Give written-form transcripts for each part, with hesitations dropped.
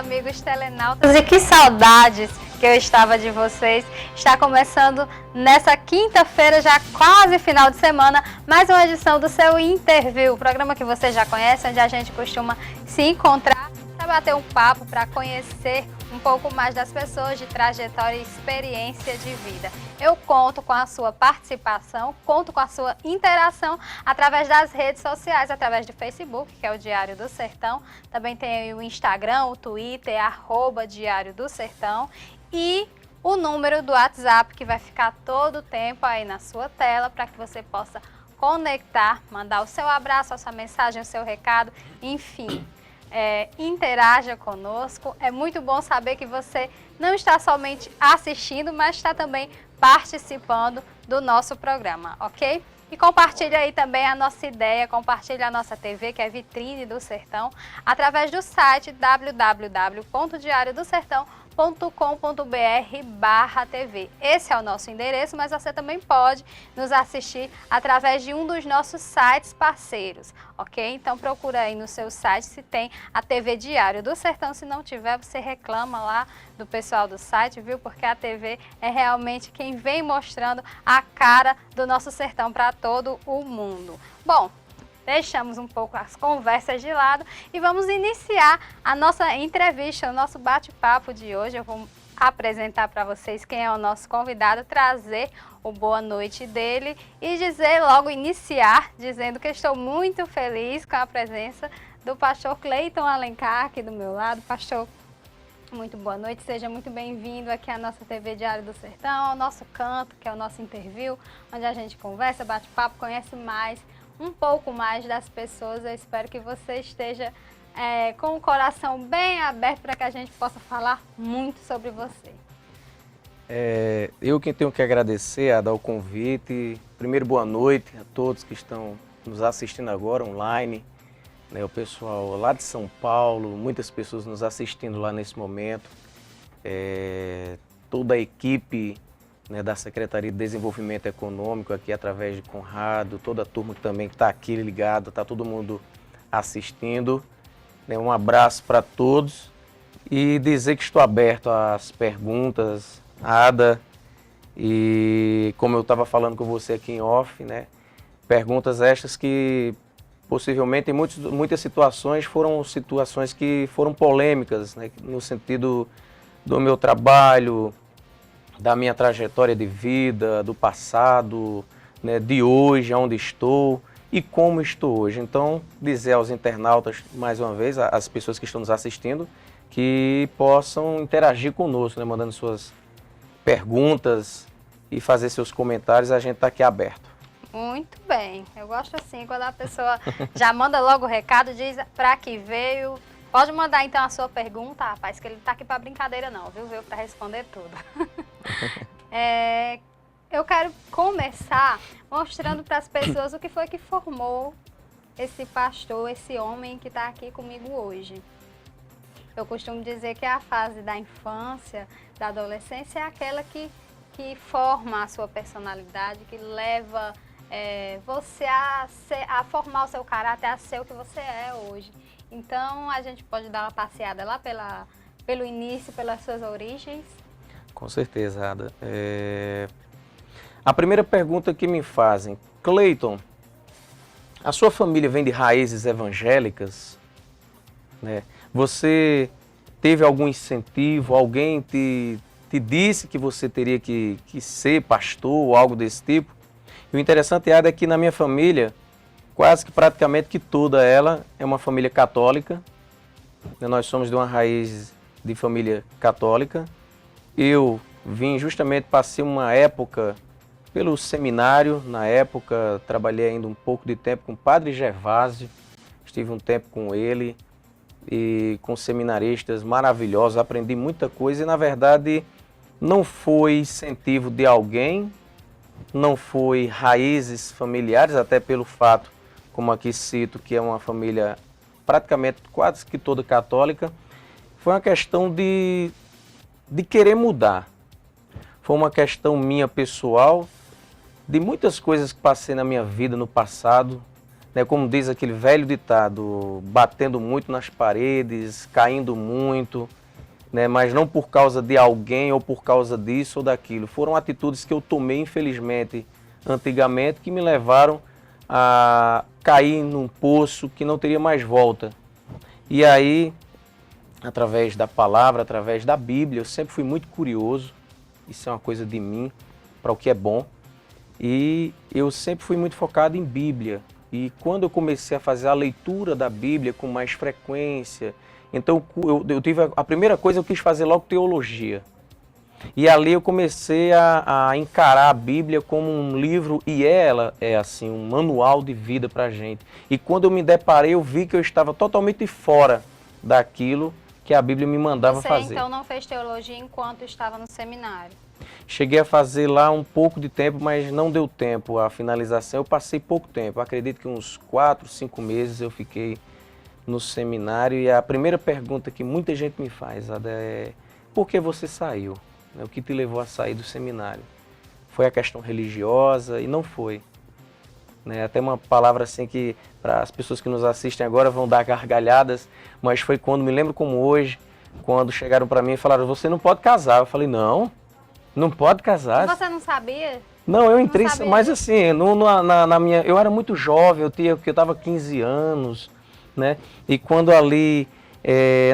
amigos telenautas, e que saudades que eu estava de vocês. Está começando nessa quinta-feira, já quase final de semana, mais uma edição do seu Interview, programa que você já conhece, onde a gente costuma se encontrar para bater um papo, para conhecer um pouco mais das pessoas, de trajetória e experiência de vida. Eu conto com a sua participação, conto com a sua interação através das redes sociais, através do Facebook, que é o Diário do Sertão. Também tem o Instagram, o Twitter, @Diário do Sertão. E o número do WhatsApp, que vai ficar todo o tempo aí na sua tela, para que você possa conectar, mandar o seu abraço, a sua mensagem, o seu recado, enfim. Interaja conosco. É muito bom saber que você não está somente assistindo, mas está também participando do nosso programa, ok? E compartilha aí também a nossa ideia, compartilha a nossa TV, que é Vitrine do Sertão, através do site www.diariodosertão.com.br/TV. Esse é o nosso endereço, mas você também pode nos assistir através de um dos nossos sites parceiros, ok? Então procura aí no seu site se tem a TV Diário do Sertão. Se não tiver, você reclama lá do pessoal do site, viu? Porque a TV é realmente quem vem mostrando a cara do nosso sertão para todo o mundo. Bom, deixamos um pouco as conversas de lado e vamos iniciar a nossa entrevista, o nosso bate-papo de hoje. Eu vou apresentar para vocês quem é o nosso convidado, trazer o boa noite dele e dizer, logo iniciar, dizendo que estou muito feliz com a presença do pastor Cleiton Alencar aqui do meu lado. Pastor, muito boa noite, seja muito bem-vindo aqui à nossa TV Diário do Sertão, ao nosso canto, que é o nosso Interview, onde a gente conversa, bate papo, conhece um pouco mais das pessoas. Eu espero que você esteja com o coração bem aberto para que a gente possa falar muito sobre você. Eu quem tenho que agradecer, Ada, o convite. Primeiro, boa noite a todos que estão nos assistindo agora online. O pessoal lá de São Paulo, muitas pessoas nos assistindo lá nesse momento. Toda a equipe, da Secretaria de Desenvolvimento Econômico aqui através de Conrado, toda a turma que também está aqui ligada, está todo mundo assistindo. Um abraço para todos e dizer que estou aberto às perguntas, Ada, e como eu estava falando com você aqui em off, perguntas estas que possivelmente em muitas situações foram situações que foram polêmicas, no sentido do meu trabalho, da minha trajetória de vida, do passado, de hoje, onde estou e como estou hoje. Então, dizer aos internautas, mais uma vez, às pessoas que estão nos assistindo, que possam interagir conosco, mandando suas perguntas e fazer seus comentários. A gente está aqui aberto. Muito bem, eu gosto assim, quando a pessoa já manda logo o recado, diz para que veio. Pode mandar então a sua pergunta, rapaz, que ele não tá aqui para brincadeira não, viu? Veio para responder tudo. Eu quero começar mostrando para as pessoas o que foi que formou esse pastor, esse homem que está aqui comigo hoje. Eu costumo dizer que a fase da infância, da adolescência, é aquela que forma a sua personalidade, que leva você a formar o seu caráter, a ser o que você é hoje. Então, a gente pode dar uma passeada lá pelo início, pelas suas origens? Com certeza, Ada. A primeira pergunta que me fazem, Cleiton, a sua família vem de raízes evangélicas? Você teve algum incentivo? Alguém te disse que você teria que ser pastor ou algo desse tipo? E o interessante, Ada, é que na minha família, quase que praticamente que toda ela é uma família católica. Nós somos de uma raiz de família católica. Eu vim justamente, passei uma época pelo seminário, na época trabalhei ainda um pouco de tempo com o Padre Gervásio, estive um tempo com ele e com seminaristas maravilhosos, aprendi muita coisa e na verdade não foi incentivo de alguém, não foi raízes familiares, até pelo fato, como aqui cito, que é uma família praticamente quase que toda católica, foi uma questão de querer mudar. Foi uma questão minha pessoal, de muitas coisas que passei na minha vida no passado, né, como diz aquele velho ditado, batendo muito nas paredes, caindo muito, né, mas não por causa de alguém ou por causa disso ou daquilo. Foram atitudes que eu tomei, infelizmente, antigamente, que me levaram a cair num poço que não teria mais volta. E aí, através da palavra, através da Bíblia, eu sempre fui muito curioso, isso é uma coisa de mim, para o que é bom, e eu sempre fui muito focado em Bíblia. E quando eu comecei a fazer a leitura da Bíblia com mais frequência, então eu tive a primeira coisa, eu quis fazer logo teologia. E ali eu comecei a encarar a Bíblia como um livro, e ela é assim, um manual de vida para a gente. E quando eu me deparei, eu vi que eu estava totalmente fora daquilo que a Bíblia me mandava fazer. Você então não fez teologia enquanto estava no seminário? Cheguei a fazer lá um pouco de tempo, mas não deu tempo a finalização. Eu passei pouco tempo, acredito que uns 4, 5 meses eu fiquei no seminário. E a primeira pergunta que muita gente me faz, Ada, é: por que você saiu? O que te levou a sair do seminário? Foi a questão religiosa? E não foi. Até uma palavra assim que para as pessoas que nos assistem agora vão dar gargalhadas, mas foi quando, me lembro como hoje, quando chegaram para mim e falaram: você não pode casar. Eu falei: não pode casar. E você não sabia? Não, eu entrei, sabia mas disso? assim, na minha, eu era muito jovem, eu estava 15 anos, né? E quando ali,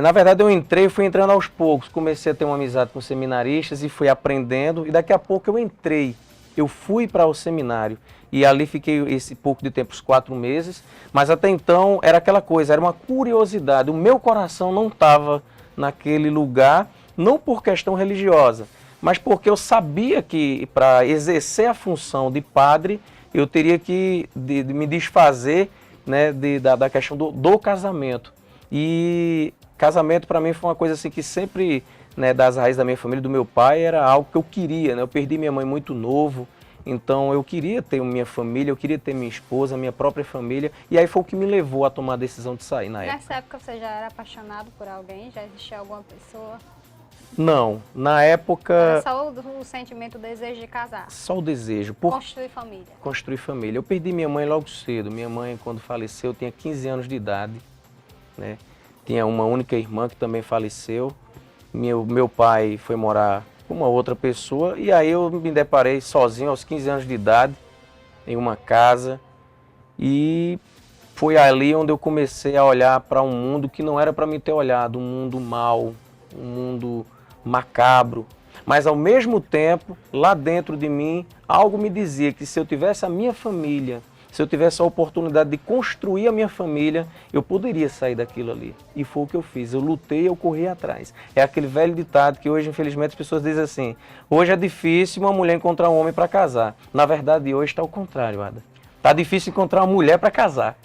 na verdade eu entrei, fui entrando aos poucos, comecei a ter uma amizade com seminaristas e fui aprendendo, e daqui a pouco eu entrei, eu fui para o seminário, e ali fiquei esse pouco de tempo, os 4 meses, mas até então era aquela coisa, era uma curiosidade, o meu coração não estava naquele lugar, não por questão religiosa, mas porque eu sabia que para exercer a função de padre, eu teria que de me desfazer, né, da questão do casamento. E casamento para mim foi uma coisa assim que sempre, né, das raízes da minha família, do meu pai, era algo que eu queria, né? Eu perdi minha mãe muito novo, então eu queria ter minha família, eu queria ter minha esposa, minha própria família, e aí foi o que me levou a tomar a decisão de sair na época. Nessa época você já era apaixonado por alguém? Já existia alguma pessoa? Não, na época... Era só o sentimento, o desejo de casar? Só o desejo. Construir família? Construir família. Eu perdi minha mãe logo cedo. Minha mãe, quando faleceu, eu tinha 15 anos de idade, né? Tinha uma única irmã que também faleceu. Meu pai foi morar com uma outra pessoa, e aí eu me deparei sozinho aos 15 anos de idade, em uma casa, e foi ali onde eu comecei a olhar para um mundo que não era para mim ter olhado, um mundo mau, um mundo macabro, mas ao mesmo tempo, lá dentro de mim, algo me dizia que se eu tivesse a minha família, se eu tivesse a oportunidade de construir a minha família, eu poderia sair daquilo ali. E foi o que eu fiz, eu lutei, eu corri atrás. É aquele velho ditado que hoje, infelizmente, as pessoas dizem assim: hoje é difícil uma mulher encontrar um homem para casar. Na verdade, hoje está ao contrário, Ada. Está difícil encontrar uma mulher para casar.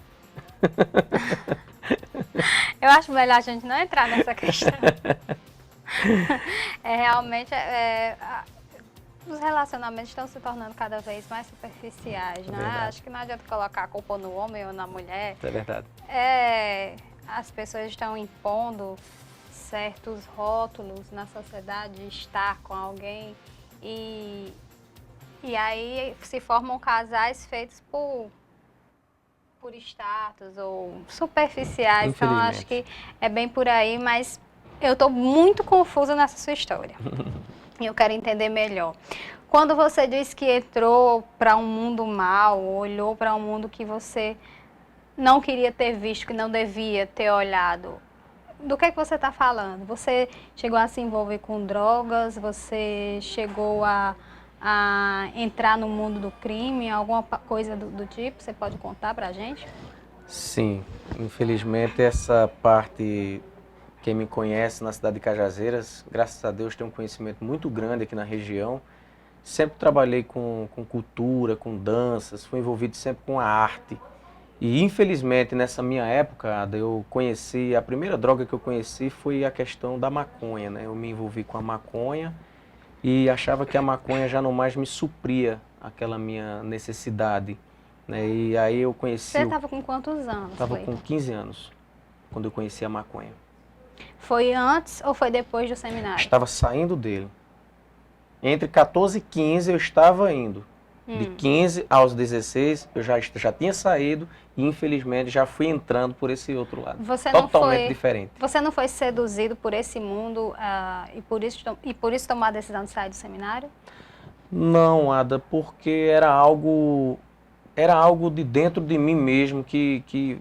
Eu acho melhor a gente não entrar nessa questão. Realmente, os relacionamentos estão se tornando cada vez mais superficiais, né? Acho que não adianta colocar a culpa no homem ou na mulher. É verdade. As pessoas estão impondo certos rótulos na sociedade de estar com alguém e aí se formam casais feitos por status ou superficiais. Então acho que é bem por aí, mas eu estou muito confusa nessa sua história. E eu quero entender melhor. Quando você disse que entrou para um mundo mau, olhou para um mundo que você não queria ter visto, que não devia ter olhado, do que você está falando? Você chegou a se envolver com drogas? Você chegou a entrar no mundo do crime? Alguma coisa do tipo? Você pode contar para a gente? Sim, infelizmente essa parte... Quem me conhece na cidade de Cajazeiras, graças a Deus, tem um conhecimento muito grande aqui na região. Sempre trabalhei com cultura, com danças, fui envolvido sempre com a arte. E infelizmente, nessa minha época, Ada, a primeira droga que eu conheci foi a questão da maconha, né? Eu me envolvi com a maconha e achava que a maconha já não mais me supria aquela minha necessidade, né? E aí eu conheci... Você estava com quantos anos? Estava com 15 anos, quando eu conheci a maconha. Foi antes ou foi depois do seminário? Estava saindo dele. Entre 14 e 15 eu estava indo. De 15 aos 16, eu já tinha saído e, infelizmente, já fui entrando por esse outro lado. Totalmente diferente. Você não foi seduzido por esse mundo e por isso tomou a decisão de sair do seminário? Não, Ada, porque era algo de dentro de mim mesmo que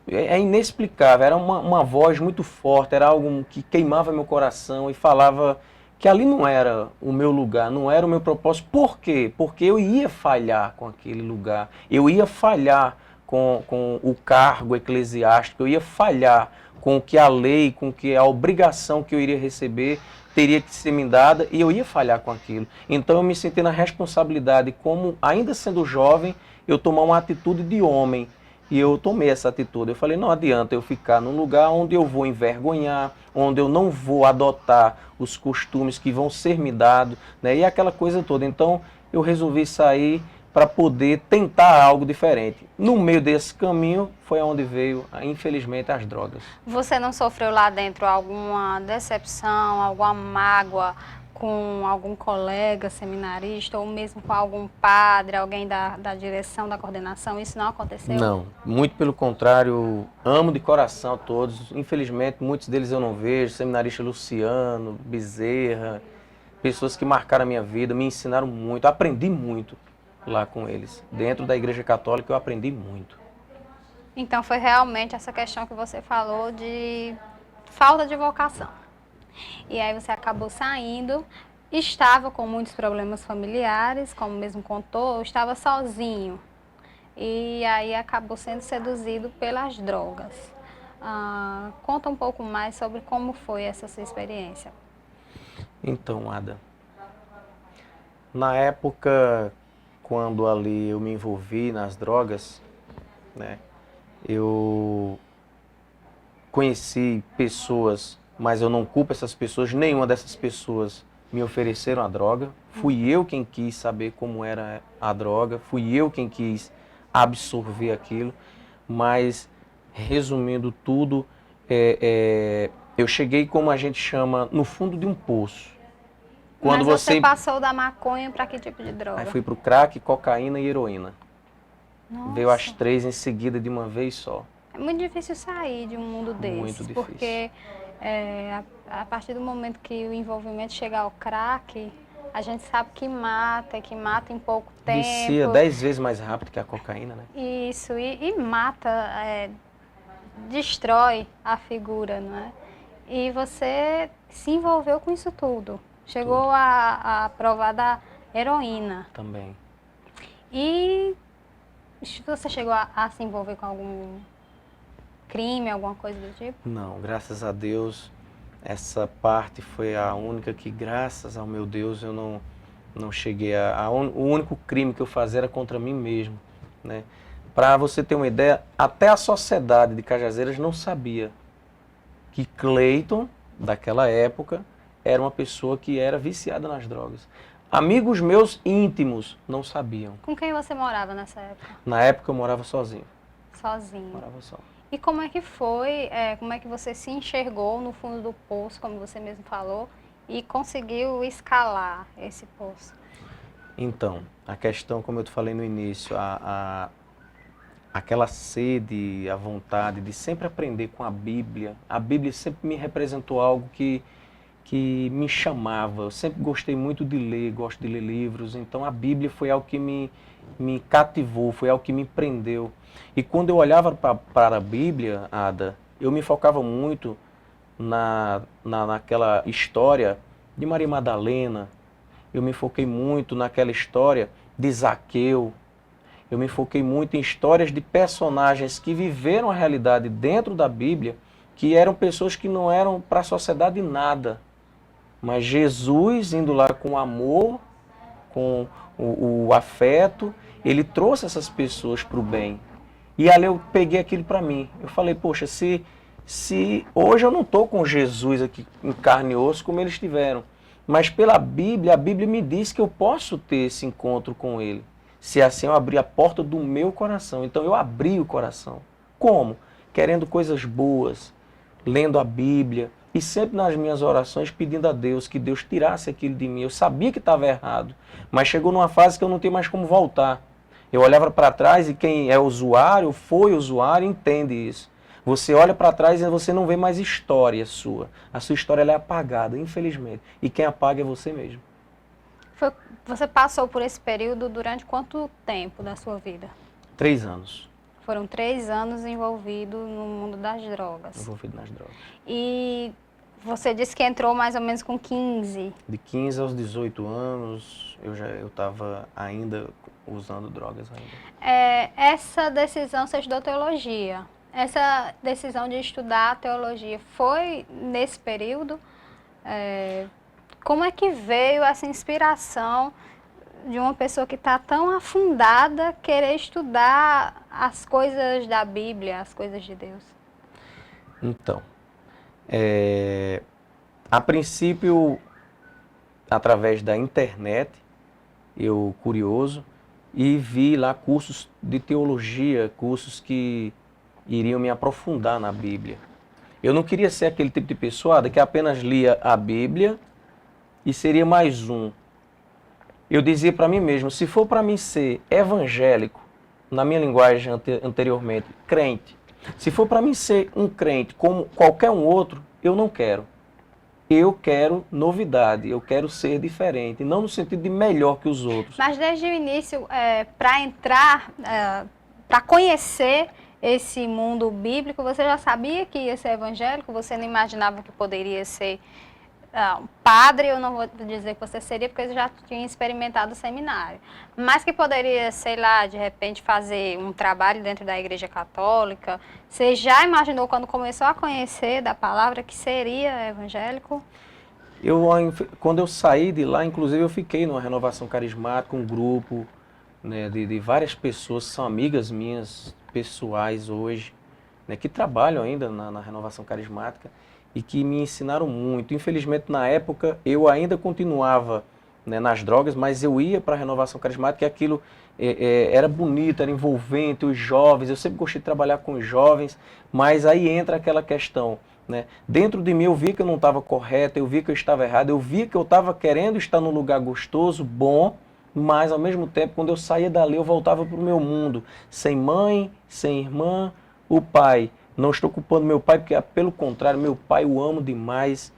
é inexplicável. Era uma voz muito forte, era algo que queimava meu coração e falava que ali não era o meu lugar, não era o meu propósito. Por quê? Porque eu ia falhar com aquele lugar, eu ia falhar com o cargo eclesiástico, eu ia falhar com o que a lei, com o que a obrigação que eu iria receber teria que ser me dada, e eu ia falhar com aquilo. Então eu me senti na responsabilidade, como ainda sendo jovem, eu tomar uma atitude de homem. E eu tomei essa atitude. Eu falei, não adianta eu ficar num lugar onde eu vou envergonhar, onde eu não vou adotar os costumes que vão ser me dados, né? E aquela coisa toda. Então eu resolvi sair para poder tentar algo diferente. No meio desse caminho foi onde veio, infelizmente, as drogas. Você não sofreu lá dentro alguma decepção, alguma mágoa com algum colega seminarista ou mesmo com algum padre, alguém da direção, da coordenação? Isso não aconteceu? Não, muito pelo contrário, amo de coração todos. Infelizmente, muitos deles eu não vejo. Seminarista Luciano, Bezerra, pessoas que marcaram a minha vida, me ensinaram muito, aprendi muito lá com eles. Dentro da Igreja Católica eu aprendi muito. Então foi realmente essa questão que você falou de falta de vocação. E aí você acabou saindo, estava com muitos problemas familiares, como mesmo contou, estava sozinho. E aí acabou sendo seduzido pelas drogas. Conta um pouco mais sobre como foi essa sua experiência. Então, Ada, na época, quando ali eu me envolvi nas drogas, né, eu conheci pessoas, mas eu não culpo essas pessoas, nenhuma dessas pessoas me ofereceram a droga. Fui eu quem quis saber como era a droga, fui eu quem quis absorver aquilo, mas resumindo tudo, eu cheguei, como a gente chama, no fundo de um poço. Mas você passou da maconha para que tipo de droga? Aí fui para o crack, cocaína e heroína. Nossa. Veio as três em seguida de uma vez só. É muito difícil sair de um mundo desses, Muito difícil. Porque a partir do momento que o envolvimento chega ao crack, a gente sabe que mata em pouco tempo. Vicia 10 vezes mais rápido que a cocaína, né? Isso, e mata, destrói a figura, não é? E você se envolveu com isso tudo. Chegou a provar da heroína. Também. E você chegou a se envolver com algum crime, alguma coisa do tipo? Não, graças a Deus, essa parte foi a única que, graças ao meu Deus, eu não cheguei o único crime que eu fazia era contra mim mesmo, né? Para você ter uma ideia, até a sociedade de Cajazeiras não sabia que Cleiton, daquela época, era uma pessoa que era viciada nas drogas. Amigos meus íntimos não sabiam. Com quem você morava nessa época? Na época eu morava sozinho. Sozinho. Morava só. E como é que foi, como é que você se enxergou no fundo do poço, como você mesmo falou, e conseguiu escalar esse poço? Então, a questão, como eu te falei no início, aquela sede, a vontade de sempre aprender com a Bíblia sempre me representou algo que me chamava. Eu sempre gostei muito de ler, gosto de ler livros, então a Bíblia foi algo que me cativou, foi algo que me prendeu. E quando eu olhava para a Bíblia, Ada, eu me focava muito naquela história de Maria Madalena, eu me foquei muito naquela história de Zaqueu, eu me foquei muito em histórias de personagens que viveram a realidade dentro da Bíblia, que eram pessoas que não eram para a sociedade nada. Mas Jesus, indo lá com amor, com o afeto, ele trouxe essas pessoas para o bem. E ali eu peguei aquilo para mim. Eu falei, poxa, se hoje eu não estou com Jesus aqui em carne e osso como eles tiveram, mas pela Bíblia, a Bíblia me diz que eu posso ter esse encontro com ele. Se assim eu abrir a porta do meu coração. Então eu abri o coração. Como? Querendo coisas boas, lendo a Bíblia, E sempre nas minhas orações pedindo a Deus que Deus tirasse aquilo de mim. Eu sabia que estava errado, mas chegou numa fase que eu não tinha mais como voltar. Eu olhava para trás e quem é usuário, foi usuário, entende isso. Você olha para trás e você não vê mais história sua. A sua história ela é apagada, infelizmente. E quem apaga é você mesmo. Você passou por esse período durante quanto tempo da sua vida? 3 anos. Foram 3 anos envolvido no mundo das drogas. Envolvido nas drogas. E você disse que entrou mais ou menos com 15. De 15 aos 18 anos, eu estava ainda usando drogas ainda. Essa decisão, você estudou teologia. Essa decisão de estudar teologia foi nesse período? Como é que veio essa inspiração de uma pessoa que está tão afundada querer estudar as coisas da Bíblia, as coisas de Deus? Então, a princípio, através da internet, eu curioso, e vi lá cursos de teologia, cursos que iriam me aprofundar na Bíblia. Eu não queria ser aquele tipo de pessoa que apenas lia a Bíblia e seria mais um. Eu dizia para mim mesmo, se for para mim ser evangélico, na minha linguagem anteriormente, crente, se for para mim ser um crente como qualquer um outro, eu não quero. Eu quero novidade, eu quero ser diferente, não no sentido de melhor que os outros. Mas desde o início, para entrar, para conhecer esse mundo bíblico, você já sabia que ia ser evangélico? Você não imaginava que poderia ser um padre? Eu não vou dizer que você seria, porque você já tinha experimentado o seminário. Mas que poderia, sei lá, de repente fazer um trabalho dentro da Igreja Católica. Você já imaginou, quando começou a conhecer da palavra, que seria evangélico? Quando eu saí de lá, inclusive eu fiquei numa renovação carismática, um grupo, né, de várias pessoas que são amigas minhas, pessoais hoje, né, que trabalham ainda na renovação carismática e que me ensinaram muito. Infelizmente, na época, eu ainda continuava, né, nas drogas, mas eu ia para a renovação carismática e aquilo era bonito, era envolvente, os jovens, eu sempre gostei de trabalhar com os jovens, mas aí entra aquela questão, né? Dentro de mim eu via que eu não estava correto, eu via que eu estava errado, eu via que eu estava querendo estar num lugar gostoso, bom, mas ao mesmo tempo, quando eu saía dali, eu voltava para o meu mundo, sem mãe, sem irmã, o pai. Não estou culpando meu pai, porque pelo contrário, meu pai eu amo demais,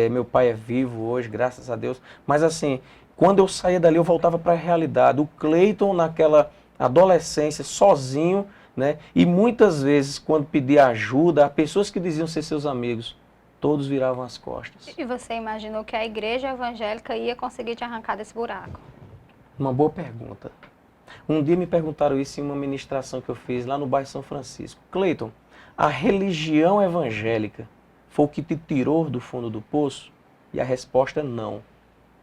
meu pai é vivo hoje, graças a Deus. Mas assim, quando eu saía dali, eu voltava para a realidade. O Cleiton, naquela adolescência, sozinho, né? E muitas vezes, quando pedia ajuda, a pessoas que diziam ser seus amigos, todos viravam as costas. E você imaginou que a igreja evangélica ia conseguir te arrancar desse buraco? Uma boa pergunta. Um dia me perguntaram isso em uma ministração que eu fiz lá no bairro São Francisco. Cleiton, a religião evangélica foi o que te tirou do fundo do poço? E a resposta é não.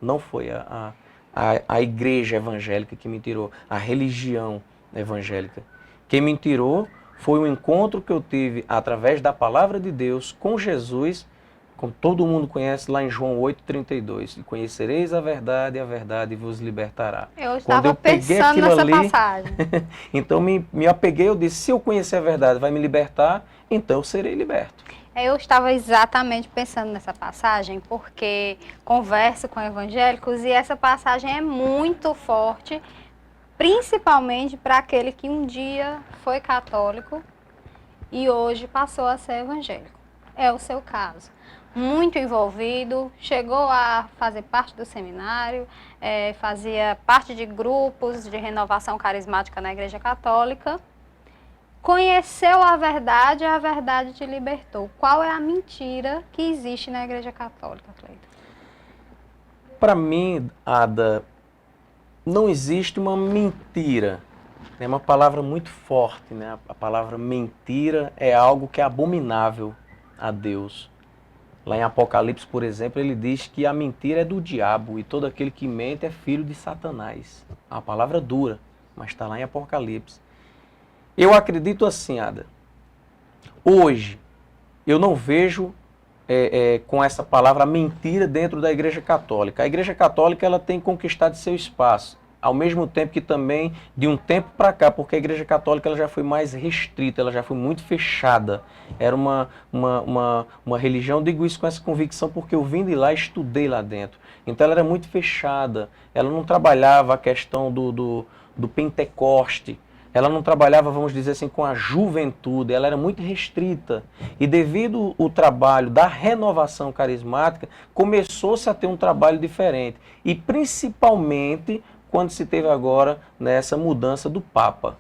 Não foi a igreja evangélica que me tirou, a religião evangélica. Quem me tirou foi o encontro que eu tive através da palavra de Deus com Jesus, como todo mundo conhece lá em João 8,32. E conhecereis a verdade vos libertará. Eu estava pensando nessa passagem. Então me apeguei, eu disse, se eu conhecer a verdade vai me libertar, então eu serei liberto. Eu estava exatamente pensando nessa passagem, porque converso com evangélicos e essa passagem é muito forte, principalmente para aquele que um dia foi católico e hoje passou a ser evangélico. É o seu caso. Muito envolvido, chegou a fazer parte do seminário, fazia parte de grupos de renovação carismática na Igreja Católica. Conheceu a verdade te libertou. Qual é a mentira que existe na Igreja Católica, Cleiton? Para mim, Ada, não existe uma mentira. É uma palavra muito forte, né? A palavra mentira é algo que é abominável a Deus. Lá em Apocalipse, por exemplo, ele diz que a mentira é do diabo e todo aquele que mente é filho de Satanás. É uma palavra dura, mas está lá em Apocalipse. Eu acredito assim, Ada. Hoje, eu não vejo com essa palavra mentira dentro da Igreja Católica. A Igreja Católica ela tem conquistado seu espaço. ao mesmo tempo que também de um tempo para cá, porque a Igreja Católica ela já foi mais restrita, ela já foi muito fechada. Era uma religião, digo isso com essa convicção porque eu vim de lá e estudei lá dentro. Então ela era muito fechada, ela não trabalhava a questão do Pentecoste, ela não trabalhava, vamos dizer assim, com a juventude, ela era muito restrita. E devido ao trabalho da renovação carismática, começou-se a ter um trabalho diferente. E principalmente quando se teve agora nessa mudança do Papa.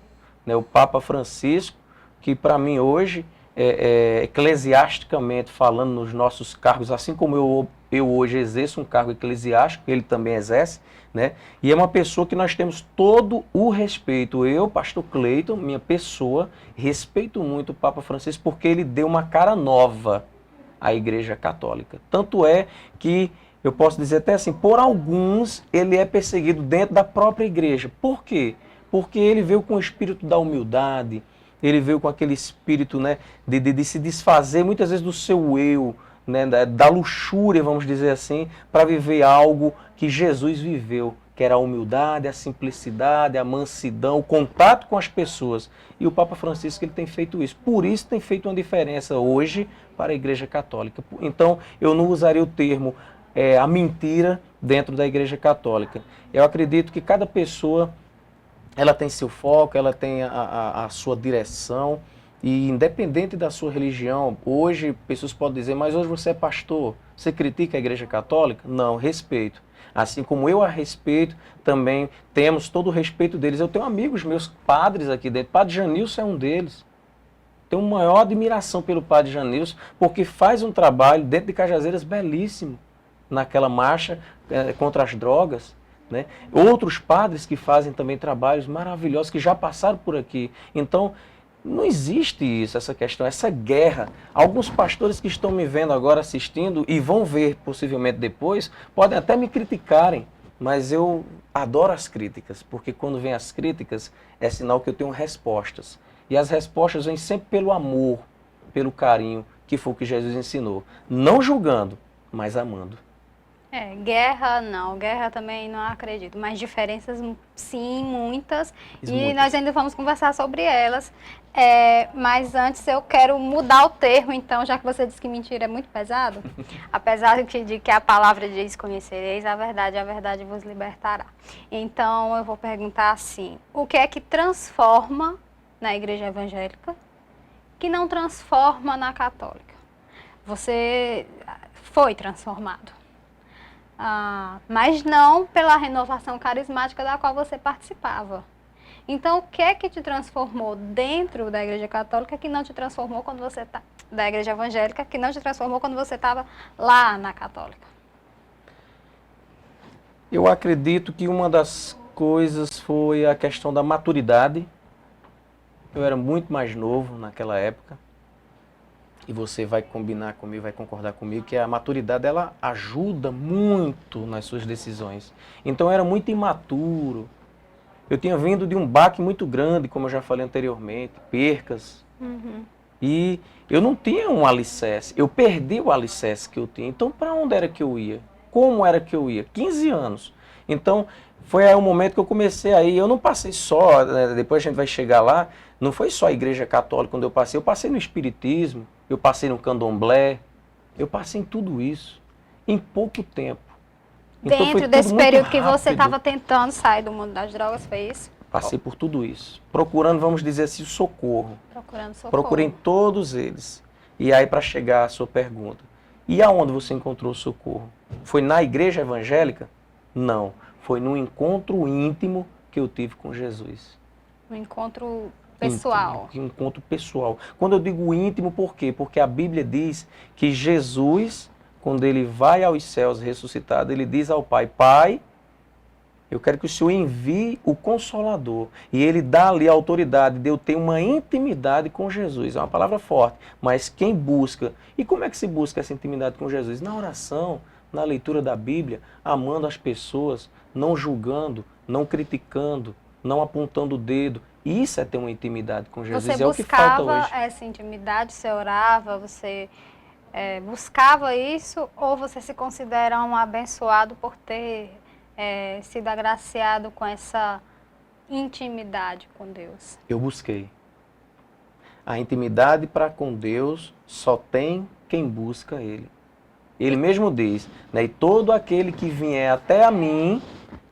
O Papa Francisco, que para mim hoje, eclesiasticamente falando nos nossos cargos, assim como eu hoje exerço um cargo eclesiástico, ele também exerce, né? E é uma pessoa que nós temos todo o respeito. Eu, pastor Cleiton, minha pessoa, respeito muito o Papa Francisco porque ele deu uma cara nova à Igreja Católica. Tanto é que, eu posso dizer até assim, por alguns ele é perseguido dentro da própria igreja. Por quê? Porque ele veio com o espírito da humildade, ele veio com aquele espírito, né, de se desfazer muitas vezes do seu eu, né, da luxúria, vamos dizer assim, para viver algo que Jesus viveu, que era a humildade, a simplicidade, a mansidão, o contato com as pessoas. E o Papa Francisco ele tem feito isso. Por isso tem feito uma diferença hoje para a Igreja Católica. Então, eu não usaria o termo a mentira dentro da Igreja Católica. Eu acredito que cada pessoa ela tem seu foco, ela tem a sua direção, e independente da sua religião, hoje pessoas podem dizer, mas hoje você é pastor, você critica a Igreja Católica? Não, respeito. Assim como eu a respeito, também temos todo o respeito deles. Eu tenho amigos meus padres aqui dentro, Padre Janilson é um deles. Tenho maior admiração pelo Padre Janilson, porque faz um trabalho dentro de Cajazeiras belíssimo, naquela marcha contra as drogas. Né? Outros padres que fazem também trabalhos maravilhosos, que já passaram por aqui. Então, não existe isso, essa questão, essa guerra. Alguns pastores que estão me vendo agora assistindo e vão ver possivelmente depois, podem até me criticarem, mas eu adoro as críticas, porque quando vem as críticas é sinal que eu tenho respostas. E as respostas vêm sempre pelo amor, pelo carinho, que foi o que Jesus ensinou. Não julgando, mas amando. Guerra não, guerra também não acredito, mas diferenças sim, muitas, e Muitas. nós ainda vamos conversar sobre elas, mas antes eu quero mudar o termo, então, já que você disse que mentira é muito pesado, apesar de que a palavra diz conhecereis a verdade vos libertará. Então eu vou perguntar assim, o que é que transforma na igreja evangélica que não transforma na católica? Você foi transformado. Mas não pela renovação carismática da qual você participava. Então, o que é que te transformou dentro da Igreja Católica que não te transformou quando você da Igreja Evangélica, que não te transformou quando você estava lá na Católica? Eu acredito que uma das coisas foi a questão da maturidade. Eu era muito mais novo naquela época. E você vai combinar comigo, vai concordar comigo, que a maturidade ela ajuda muito nas suas decisões. Então eu era muito imaturo. Eu tinha vindo de um baque muito grande, como eu já falei anteriormente, percas. E eu não tinha um alicerce. Eu perdi o alicerce que eu tinha. Então para onde era que eu ia? Como era que eu ia? 15 anos. Então foi aí o momento que eu comecei aí. Eu não passei só, né, depois a gente vai chegar lá, não foi só a Igreja Católica quando eu passei no Espiritismo, eu passei no Candomblé, eu passei em tudo isso, em pouco tempo. Então, dentro desse período que você estava tentando sair do mundo das drogas, foi isso? Passei por tudo isso, procurando, vamos dizer assim, o socorro. Procurando socorro. Procurei em todos eles. E aí, para chegar à sua pergunta, e aonde você encontrou o socorro? Foi na igreja evangélica? Não, foi num encontro íntimo que eu tive com Jesus. Um encontro pessoal. Um encontro pessoal. Quando eu digo íntimo, por quê? Porque a Bíblia diz que Jesus, quando ele vai aos céus ressuscitado, ele diz ao Pai, Pai, eu quero que o Senhor envie o Consolador. E ele dá ali a autoridade de eu ter uma intimidade com Jesus. É uma palavra forte, mas quem busca... E como é que se busca essa intimidade com Jesus? Na oração, na leitura da Bíblia, amando as pessoas, não julgando, não criticando, não apontando o dedo. Isso é ter uma intimidade com Jesus. Você é o que falta hoje. buscava essa intimidade, você orava, você buscava isso, ou você se considera um abençoado por ter sido agraciado com essa intimidade com Deus? Eu busquei. A intimidade para com Deus só tem quem busca Ele. Ele mesmo diz, né, e todo aquele que vier até a mim,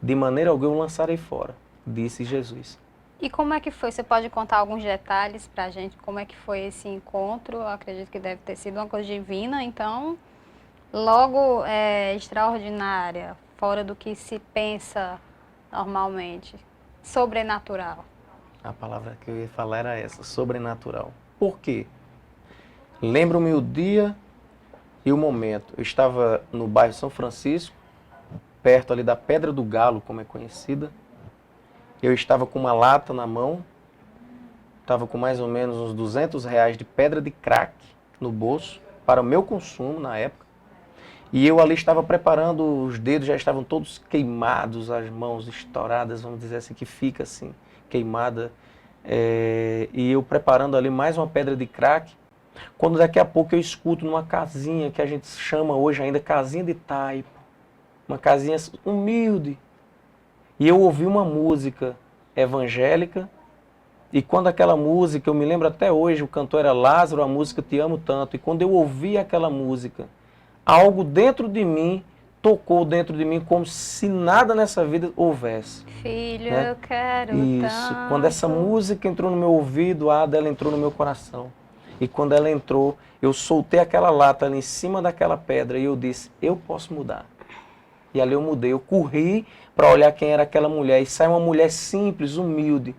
de maneira alguma eu lançarei fora, disse Jesus. E como é que foi? Você pode contar alguns detalhes pra gente? Como é que foi esse encontro? Eu acredito que deve ter sido uma coisa divina, então, logo extraordinária, fora do que se pensa normalmente, sobrenatural. A palavra que eu ia falar era essa, sobrenatural. Por quê? Lembro-me o dia e o momento. Eu estava no bairro São Francisco, perto ali da Pedra do Galo, como é conhecida. Eu estava com uma lata na mão, estava com mais ou menos uns R$ 200 de pedra de crack no bolso, para o meu consumo na época. E eu ali estava preparando, os dedos já estavam todos queimados, as mãos estouradas, vamos dizer assim, que fica assim, queimada. E eu preparando ali mais uma pedra de crack, quando daqui a pouco eu escuto numa casinha, que a gente chama hoje ainda casinha de taipo, uma casinha humilde, e eu ouvi uma música evangélica, e quando aquela música, eu me lembro até hoje, o cantor era Lázaro, a música Te Amo Tanto, e quando eu ouvi aquela música, algo dentro de mim tocou dentro de mim como se nada nessa vida houvesse. Filho, né? eu quero Isso. tanto. Quando essa música entrou no meu ouvido, ela entrou no meu coração. E quando ela entrou, eu soltei aquela lata ali em cima daquela pedra e eu disse, eu posso mudar. E ali eu mudei, eu corri para olhar quem era aquela mulher. E sai uma mulher simples, humilde,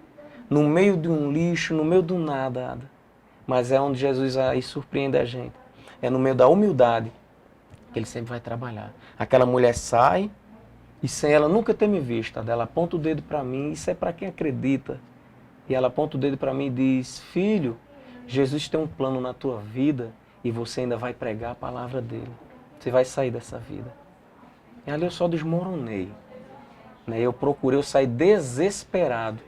no meio de um lixo, no meio do nada. Mas é onde Jesus aí surpreende a gente. É no meio da humildade que Ele sempre vai trabalhar. Aquela mulher sai e sem ela nunca ter me visto. Ela aponta o dedo para mim, isso é para quem acredita. E ela aponta o dedo para mim e diz, filho, Jesus tem um plano na tua vida e você ainda vai pregar a palavra dele. Você vai sair dessa vida. E ali eu só desmoronei. Eu saí desesperado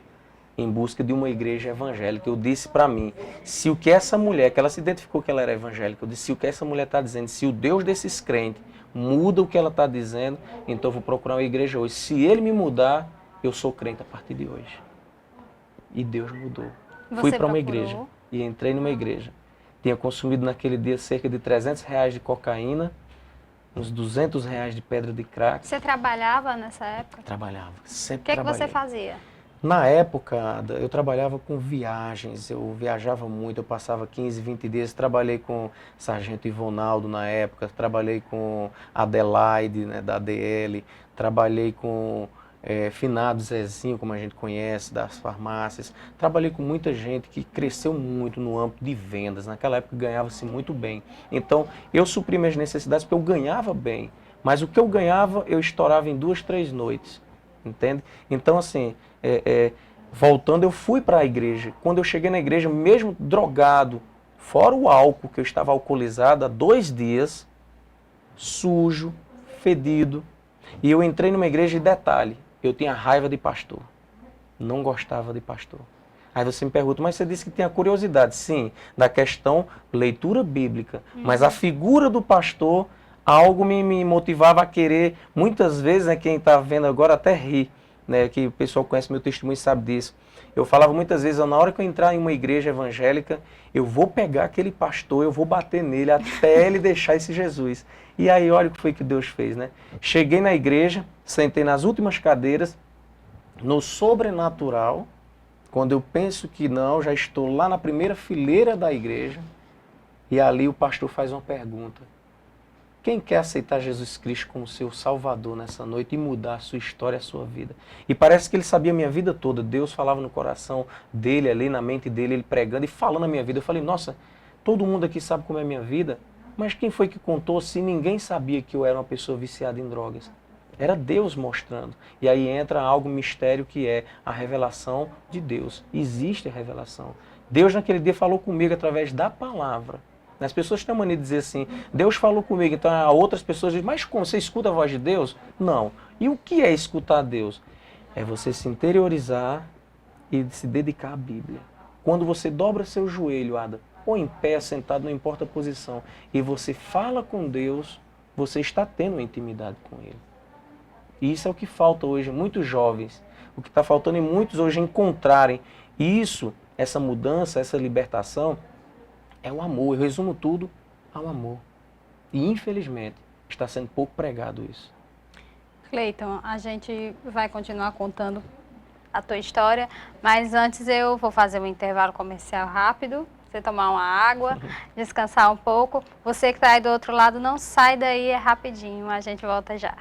em busca de uma igreja evangélica. Eu disse para mim, se o que essa mulher, que ela se identificou que ela era evangélica, eu disse, se o que essa mulher está dizendo, se o Deus desses crentes muda o que ela está dizendo, então eu vou procurar uma igreja hoje. Se ele me mudar, eu sou crente a partir de hoje. E Deus mudou. Fui para uma igreja e entrei numa igreja. Tinha consumido naquele dia cerca de R$ 300 de cocaína, uns R$ 200 de pedra de crack. Você trabalhava nessa época? Trabalhava, sempre O que trabalhei. você fazia? Na época, eu trabalhava com viagens, eu viajava muito, eu passava 15, 20 dias, trabalhei com Sargento Ivonaldo na época, trabalhei com Adelaide, né, da ADL, trabalhei com Finado Zezinho, como a gente conhece, das farmácias, trabalhei com muita gente que cresceu muito no âmbito de vendas, naquela época ganhava-se muito bem. Então, eu supri minhas necessidades porque eu ganhava bem, mas o que eu ganhava, eu estourava em 2, 3 noites. Entende? Então, assim, voltando, eu fui para a igreja. Quando eu cheguei na igreja, mesmo drogado, fora o álcool, que eu estava alcoolizado há 2 dias, sujo, fedido, e eu entrei numa igreja e detalhe, eu tinha raiva de pastor. Não gostava de pastor. Aí você me pergunta, mas você disse que tinha curiosidade. Sim, da questão leitura bíblica. Mas a figura do pastor, algo me motivava a querer, muitas vezes, né, quem está vendo agora até ri, né, que o pessoal conhece meu testemunho e sabe disso. Eu falava muitas vezes, na hora que eu entrar em uma igreja evangélica, eu vou pegar aquele pastor, eu vou bater nele até ele deixar esse Jesus. E aí, olha o que foi que Deus fez, né? Cheguei na igreja, sentei nas últimas cadeiras, no sobrenatural, quando eu penso que não, já estou lá na primeira fileira da igreja, e ali o pastor faz uma pergunta. Quem quer aceitar Jesus Cristo como seu Salvador nessa noite e mudar a sua história, a sua vida? E parece que ele sabia a minha vida toda. Deus falava no coração dele, ali na mente dele, ele pregando e falando a minha vida. Eu falei, nossa, todo mundo aqui sabe como é a minha vida, mas quem foi que contou se ninguém sabia que eu era uma pessoa viciada em drogas? Era Deus mostrando. E aí entra algo mistério que é a revelação de Deus. Existe a revelação. Deus naquele dia falou comigo através da palavra. As pessoas têm a mania de dizer assim, Deus falou comigo, então outras pessoas dizem, mas como, você escuta a voz de Deus? Não. E o que é escutar Deus? É você se interiorizar e se dedicar à Bíblia. Quando você dobra seu joelho, Ada, ou em pé, sentado, não importa a posição, e você fala com Deus, você está tendo uma intimidade com Ele. E isso é o que falta hoje, muitos jovens. O que está faltando em muitos hoje encontrarem. E isso, essa mudança, essa libertação, é o amor. Eu resumo tudo ao amor. E infelizmente está sendo pouco pregado isso. Cleiton, a gente vai continuar contando a tua história, mas antes eu vou fazer um intervalo comercial rápido, você tomar uma água, descansar um pouco. Você que está aí do outro lado, não sai daí, é rapidinho, a gente volta já.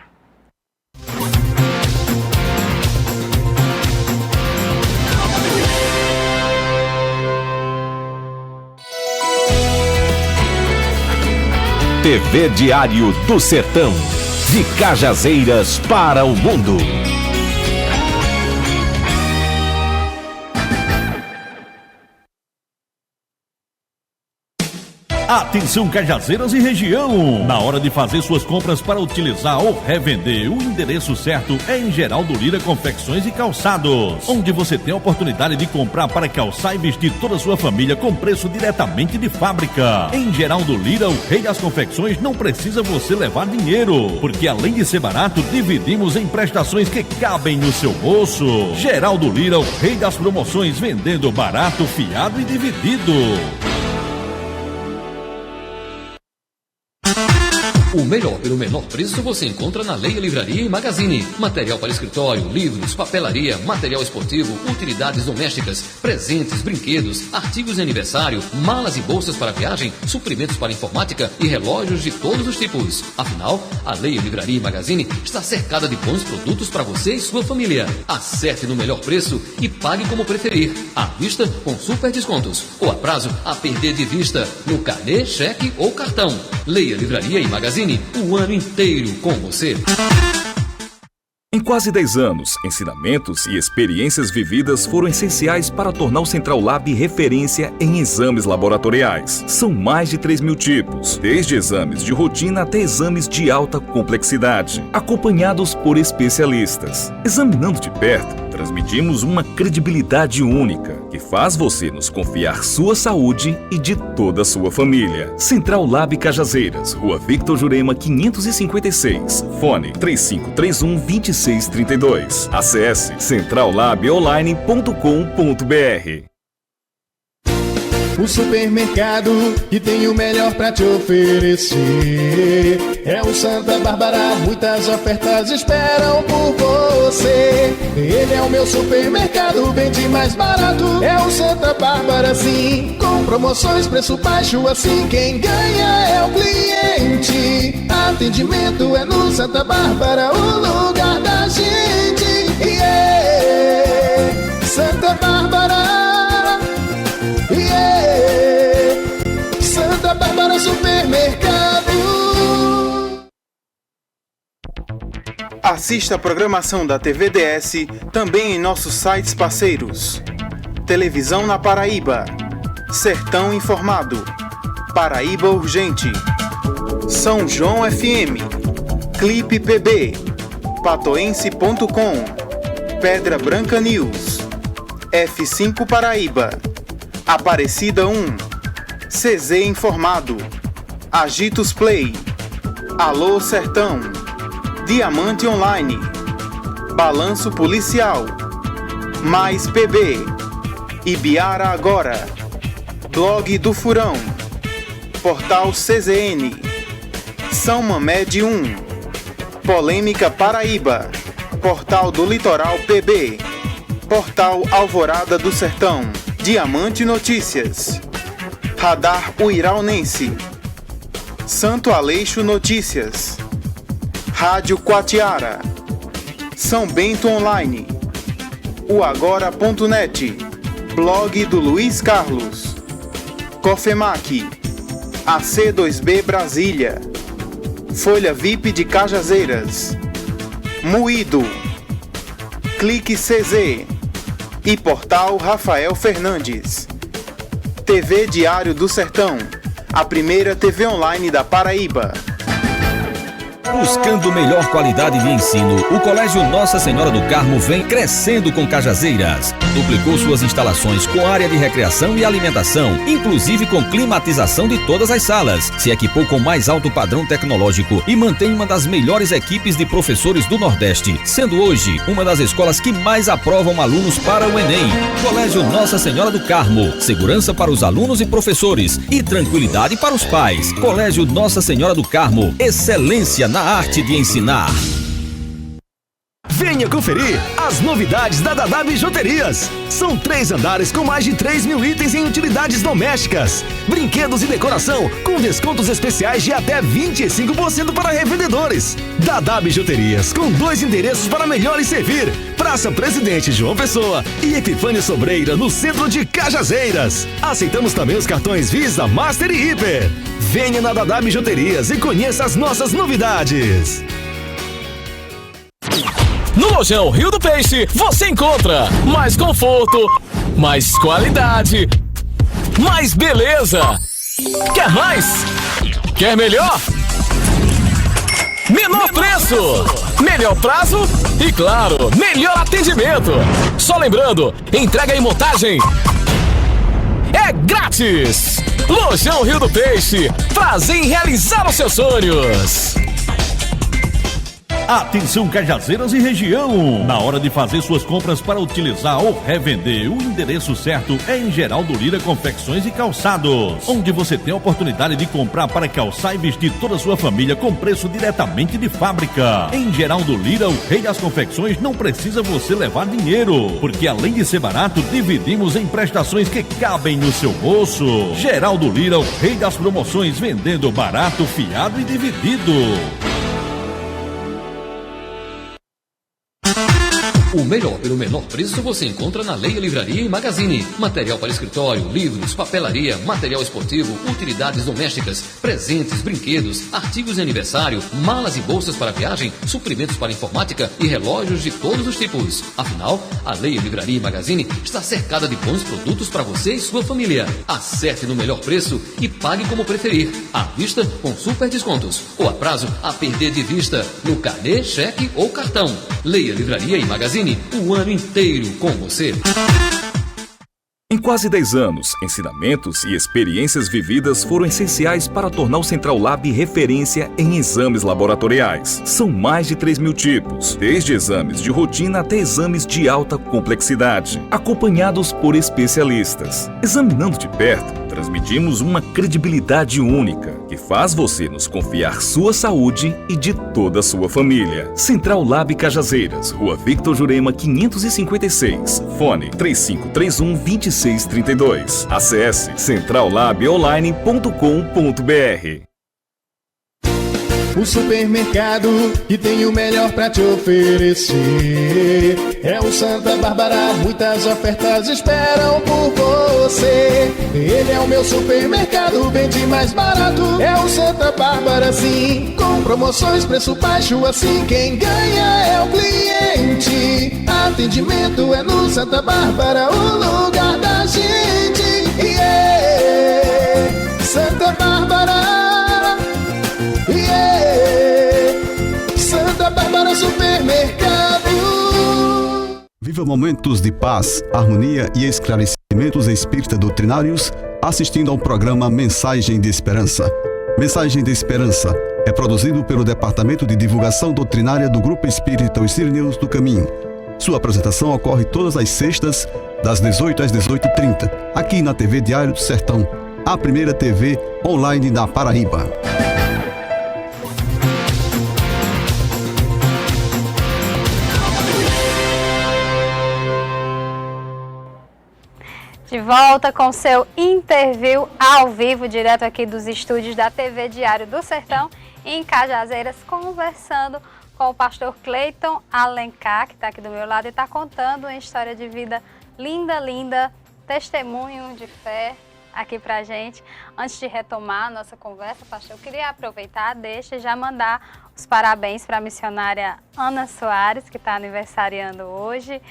TV Diário do Sertão, de Cajazeiras para o mundo. Atenção Cajazeiras e região! Na hora de fazer suas compras para utilizar ou revender, o endereço certo é em Geraldo Lira Confecções e Calçados, onde você tem a oportunidade de comprar para calçar e vestir toda a sua família com preço diretamente de fábrica. Em Geraldo Lira, o rei das confecções, não precisa você levar dinheiro, porque além de ser barato, dividimos em prestações que cabem no seu bolso. Geraldo Lira, o rei das promoções, vendendo barato, fiado e dividido. O melhor pelo menor preço você encontra na Leia Livraria e Magazine. Material para escritório, livros, papelaria, material esportivo, utilidades domésticas, presentes, brinquedos, artigos de aniversário, malas e bolsas para viagem, suprimentos para informática e relógios de todos os tipos. Afinal, a Leia Livraria e Magazine está cercada de bons produtos para você e sua família. Acerte no melhor preço e pague como preferir. À vista com super descontos ou a prazo a perder de vista no carnê, cheque ou cartão. Leia Livraria e Magazine, o ano inteiro com você. Em quase 10 anos, ensinamentos e experiências vividas foram essenciais para tornar o Central Lab referência em exames laboratoriais. São mais de 3.000 tipos, desde exames de rotina até exames de alta complexidade, acompanhados por especialistas. Examinando de perto, transmitimos uma credibilidade única, que faz você nos confiar sua saúde e de toda a sua família. Central Lab Cajazeiras, Rua Victor Jurema 556, fone 3531-2632. Acesse centrallabonline.com.br. O supermercado que tem o melhor pra te oferecer é o Santa Bárbara, muitas ofertas esperam por você. Ele é o meu supermercado, vende mais barato. É o Santa Bárbara, sim, com promoções, preço baixo assim. Quem ganha é o cliente. Atendimento é no Santa Bárbara, o lugar da gente. Santa Bárbara. Santa Bárbara Supermercado. Assista a programação da TVDS também em nossos sites parceiros. Televisão na Paraíba, Sertão Informado, Paraíba Urgente, São João FM, Clipe PB, Patoense.com, Pedra Branca News, F5 Paraíba, Aparecida 1, CZ Informado, Agitos Play, Alô Sertão, Diamante Online, Balanço Policial, Mais PB, Ibiara Agora, Blog do Furão, Portal CZN, São Mamed 1, Polêmica Paraíba, Portal do Litoral PB, Portal Alvorada do Sertão, Diamante Notícias, Radar Uiraunense, Santo Aleixo Notícias, Rádio Quatiara, São Bento Online, o Agora.net, Blog do Luiz Carlos, Cofemac, AC2B Brasília, Folha VIP de Cajazeiras, Moído, Clique CZ e Portal Rafael Fernandes. TV Diário do Sertão, a primeira TV online da Paraíba. Buscando melhor qualidade de ensino, o Colégio Nossa Senhora do Carmo vem crescendo com Cajazeiras. Duplicou suas instalações com área de recreação e alimentação, inclusive com climatização de todas as salas. Se equipou com mais alto padrão tecnológico e mantém uma das melhores equipes de professores do Nordeste, sendo hoje uma das escolas que mais aprovam alunos para o Enem. Colégio Nossa Senhora do Carmo. Segurança para os alunos e professores e tranquilidade para os pais. Colégio Nossa Senhora do Carmo. Excelência na arte de ensinar. Venha conferir as novidades da Dadá Bijuterias. São 3 andares com mais de 3 mil itens em utilidades domésticas, brinquedos e decoração com descontos especiais de até 25% para revendedores. Dadá Bijuterias, com 2 endereços para melhor lhe servir: Praça Presidente João Pessoa e Epifânio Sobreira, no centro de Cajazeiras. Aceitamos também os cartões Visa, Master e Hiper. Venha na Dadá Bijuterias e conheça as nossas novidades. No Lojão Rio do Peixe, você encontra mais conforto, mais qualidade, mais beleza. Quer mais? Quer melhor? Menor preço, melhor prazo e, claro, melhor atendimento. Só lembrando, entrega e montagem é grátis. Lojão Rio do Peixe, prazer em realizar os seus sonhos. Atenção, Cajazeiras e região! Na hora de fazer suas compras para utilizar ou revender, o endereço certo é em Geraldo Lira Confecções e Calçados, onde você tem a oportunidade de comprar para calçar e vestir toda a sua família com preço diretamente de fábrica. Em Geraldo Lira, o rei das confecções, não precisa você levar dinheiro, porque além de ser barato, dividimos em prestações que cabem no seu bolso. Geraldo Lira, o rei das promoções, vendendo barato, fiado e dividido. O melhor pelo menor preço você encontra na Leia Livraria e Magazine. Material para escritório, livros, papelaria, material esportivo, utilidades domésticas, presentes, brinquedos, artigos de aniversário, malas e bolsas para viagem, suprimentos para informática e relógios de todos os tipos. Afinal, a Leia Livraria e Magazine está cercada de bons produtos para você e sua família. Acerte no melhor preço e pague como preferir. À vista, com super descontos. Ou a prazo, a perder de vista, no carnê, cheque ou cartão. Leia Livraria e Magazine, o ano inteiro com você. Em quase 10 anos, ensinamentos e experiências vividas foram essenciais para tornar o Central Lab referência em exames laboratoriais. São mais de 3 mil tipos, desde exames de rotina até exames de alta complexidade, acompanhados por especialistas. Examinando de perto, transmitimos uma credibilidade única, que faz você nos confiar sua saúde e de toda a sua família. Central Lab Cajazeiras, Rua Victor Jurema 556, fone 3531-2632. Acesse centrallabonline.com.br. O supermercado que tem o melhor pra te oferecer é o Santa Bárbara, muitas ofertas esperam por você. Ele é o meu supermercado, vende mais barato. É o Santa Bárbara, sim, com promoções, preço baixo assim. Quem ganha é o cliente. Atendimento é no Santa Bárbara, o lugar da gente. Yeah. Santa Bárbara. Santa Bárbara Supermercado. Viva momentos de paz, harmonia e esclarecimentos espírita doutrinários assistindo ao programa Mensagem de Esperança. Mensagem de Esperança é produzido pelo Departamento de Divulgação Doutrinária do Grupo Espírita Os Cireneus do Caminho. Sua apresentação ocorre todas as sextas, das 18 às 18h30, aqui na TV Diário do Sertão, a primeira TV online da Paraíba. De volta com seu interview ao vivo, direto aqui dos estúdios da TV Diário do Sertão, em Cajazeiras, conversando com o pastor Cleiton Alencar, que está aqui do meu lado e está contando uma história de vida linda, linda, testemunho de fé aqui pra gente. Antes de retomar a nossa conversa, pastor, eu queria aproveitar, deixa e já mandar os parabéns para a missionária Ana Soares, que está aniversariando hoje,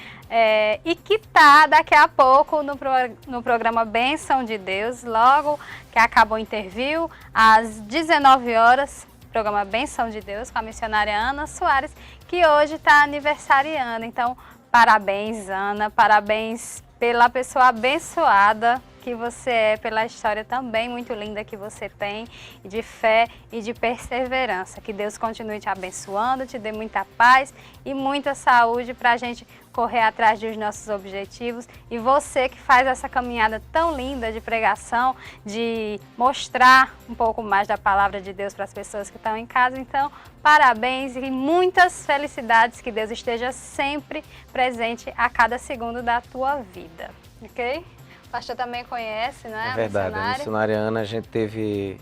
e que está daqui a pouco no programa Bênção de Deus, logo que acabou o interview, às 19 horas, programa Benção de Deus com a missionária Ana Soares, que hoje está aniversariando. Então, parabéns, Ana, parabéns pela pessoa abençoada que você é, pela história também muito linda que você tem, de fé e de perseverança. Que Deus continue te abençoando, te dê muita paz e muita saúde para a gente correr atrás dos nossos objetivos. E você que faz essa caminhada tão linda de pregação, de mostrar um pouco mais da palavra de Deus para as pessoas que estão em casa. Então, parabéns e muitas felicidades, que Deus esteja sempre presente a cada segundo da tua vida, ok? O pastor também conhece, né? É verdade, a missionária Ana a gente teve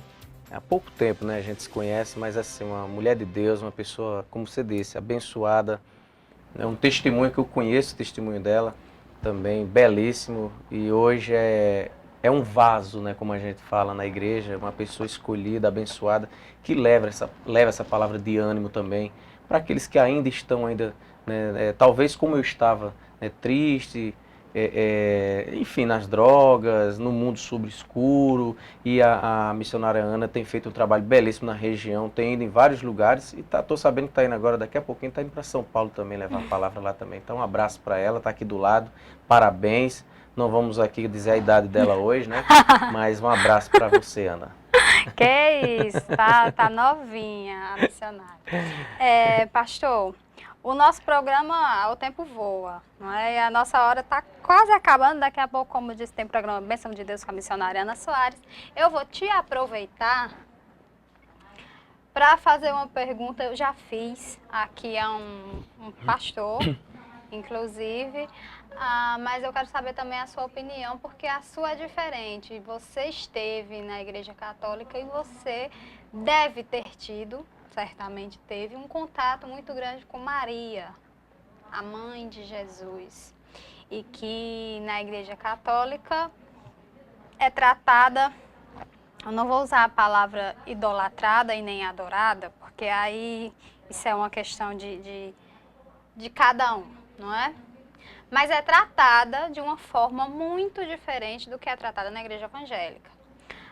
há pouco tempo, né? A gente se conhece, mas assim, uma mulher de Deus, uma pessoa, como você disse, abençoada. É um testemunho que eu conheço, o testemunho dela também, belíssimo. E hoje é um vaso, né? Como a gente fala na igreja, uma pessoa escolhida, abençoada, que leva essa palavra de ânimo também para aqueles que ainda estão, né, talvez como eu estava, né, triste, enfim, nas drogas, no mundo escuro, e a missionária Ana tem feito um trabalho belíssimo na região, tem ido em vários lugares, e estou sabendo que está indo agora, daqui a pouquinho está indo para São Paulo também, levar a palavra lá também. Então um abraço para ela, está aqui do lado, parabéns, não vamos aqui dizer a idade dela hoje, né, mas um abraço para você, Ana. Que isso, tá novinha a missionária. Pastor, o nosso programa, o tempo voa, não é? E a nossa hora está quase acabando. Daqui a pouco, como eu disse, tem programa Benção de Deus com a missionária Ana Soares. Eu vou te aproveitar para fazer uma pergunta. Eu já fiz aqui a um pastor, inclusive, mas eu quero saber também a sua opinião, porque a sua é diferente. Você esteve na Igreja Católica e você deve ter tido, certamente teve, um contato muito grande com Maria, a mãe de Jesus, e que na Igreja Católica é tratada, eu não vou usar a palavra idolatrada e nem adorada, porque aí isso é uma questão de cada um, não é? Mas é tratada de uma forma muito diferente do que é tratada na Igreja Evangélica.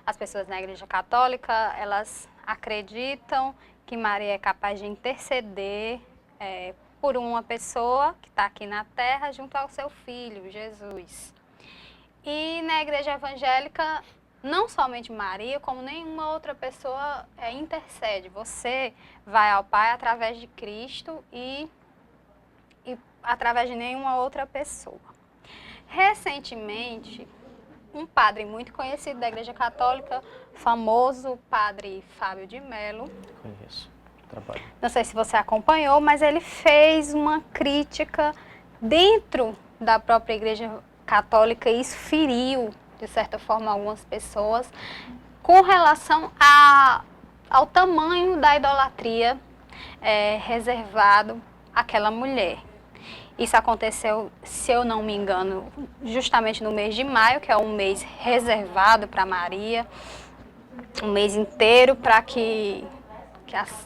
As pessoas na Igreja Católica, elas acreditam que Maria é capaz de interceder por uma pessoa que está aqui na terra junto ao seu filho, Jesus. E na Igreja Evangélica, não somente Maria, como nenhuma outra pessoa intercede. Você vai ao Pai através de Cristo e através de nenhuma outra pessoa. Recentemente, um padre muito conhecido da Igreja Católica, famoso, padre Fábio de Mello. Conheço, trabalho. Não sei se você acompanhou, mas ele fez uma crítica dentro da própria Igreja Católica e isso feriu, de certa forma, algumas pessoas, com relação ao tamanho da idolatria reservado àquela mulher. Isso aconteceu, se eu não me engano, justamente no mês de maio, que é um mês reservado para Maria, um mês inteiro para que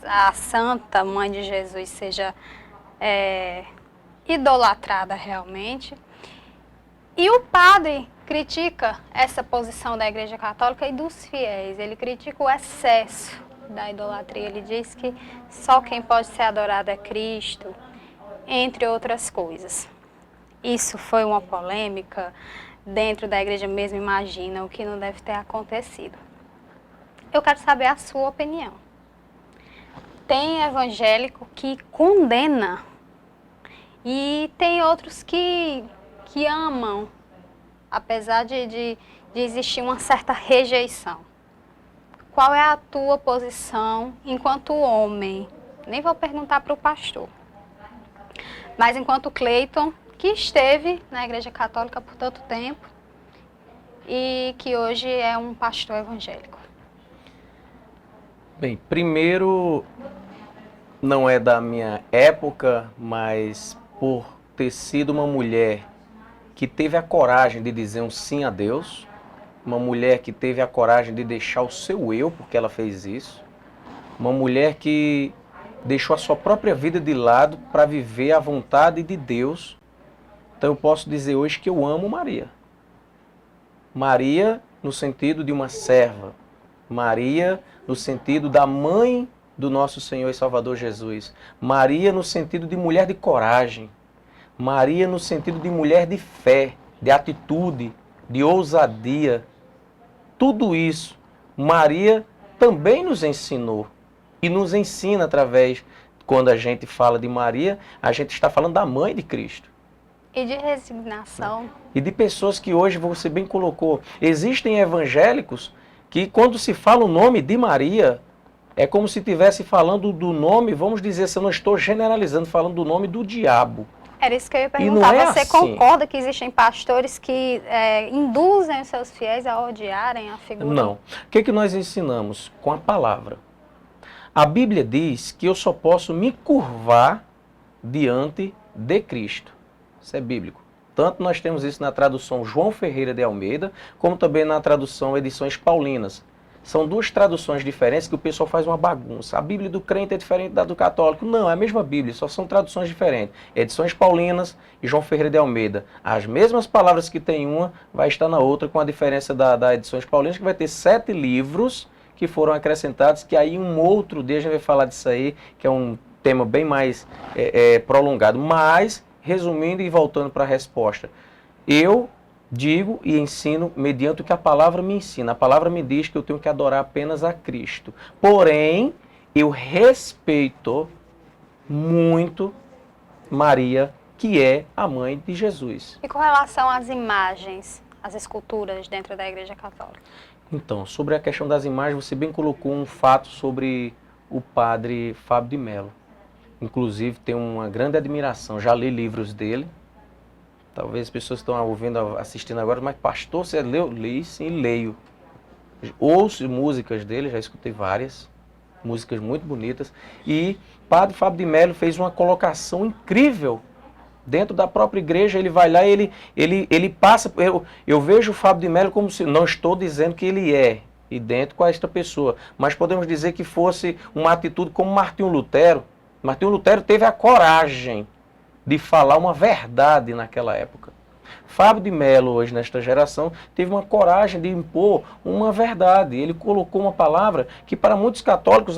a Santa Mãe de Jesus seja idolatrada realmente. E o padre critica essa posição da Igreja Católica e dos fiéis, ele critica o excesso da idolatria, ele diz que só quem pode ser adorado é Cristo, entre outras coisas. Isso foi uma polêmica dentro da igreja mesmo, imagina o que não deve ter acontecido. Eu quero saber a sua opinião. Tem evangélico que condena e tem outros que amam, apesar de existir uma certa rejeição. Qual é a tua posição enquanto homem? Nem vou perguntar para o pastor. Mas enquanto Cleiton, que esteve na Igreja Católica por tanto tempo e que hoje é um pastor evangélico. Bem, primeiro, não é da minha época, mas por ter sido uma mulher que teve a coragem de dizer um sim a Deus, uma mulher que teve a coragem de deixar o seu eu, porque ela fez isso, uma mulher que deixou a sua própria vida de lado para viver a vontade de Deus. Então eu posso dizer hoje que eu amo Maria. Maria no sentido de uma serva. Maria no sentido da mãe do nosso Senhor e Salvador Jesus. Maria no sentido de mulher de coragem. Maria no sentido de mulher de fé, de atitude, de ousadia. Tudo isso Maria também nos ensinou e nos ensina através, quando a gente fala de Maria, a gente está falando da mãe de Cristo. E de resignação. E de pessoas que hoje, você bem colocou, existem evangélicos que quando se fala o nome de Maria, é como se estivesse falando do nome, vamos dizer, se eu não estou generalizando, falando do nome do diabo. Era isso que eu ia E perguntar. não é Você assim. concorda que existem pastores que induzem os seus fiéis a odiarem a figura? Não. O que nós ensinamos? Com a palavra. A Bíblia diz que eu só posso me curvar diante de Cristo. Isso é bíblico. Tanto nós temos isso na tradução João Ferreira de Almeida, como também na tradução Edições Paulinas. São duas traduções diferentes que o pessoal faz uma bagunça. A Bíblia do crente é diferente da do católico. Não, é a mesma Bíblia, só são traduções diferentes. Edições Paulinas e João Ferreira de Almeida. As mesmas palavras que tem uma, vai estar na outra, com a diferença da Edições Paulinas, que vai ter 7 livros que foram acrescentados, que aí um outro dia a gente vai falar disso aí, que é um tema bem mais prolongado. Mas, resumindo e voltando para a resposta, eu digo e ensino mediante o que a palavra me ensina. A palavra me diz que eu tenho que adorar apenas a Cristo. Porém, eu respeito muito Maria, que é a mãe de Jesus. E com relação às imagens, às esculturas dentro da Igreja Católica? Então, sobre a questão das imagens, você bem colocou um fato sobre o padre Fábio de Mello. Inclusive, tenho uma grande admiração, já li livros dele. Talvez as pessoas estão ouvindo, assistindo agora, mas pastor, você leu? Li, sim, leio. Ouço músicas dele, já escutei várias, músicas muito bonitas. E padre Fábio de Mello fez uma colocação incrível. Dentro da própria igreja, ele vai lá e ele passa... Eu vejo o Fábio de Mello como se... Não estou dizendo que ele é idêntico a esta pessoa, mas podemos dizer que fosse uma atitude como Martinho Lutero. Martinho Lutero teve a coragem de falar uma verdade naquela época. Fábio de Mello, hoje nesta geração, teve uma coragem de impor uma verdade. Ele colocou uma palavra que para muitos católicos,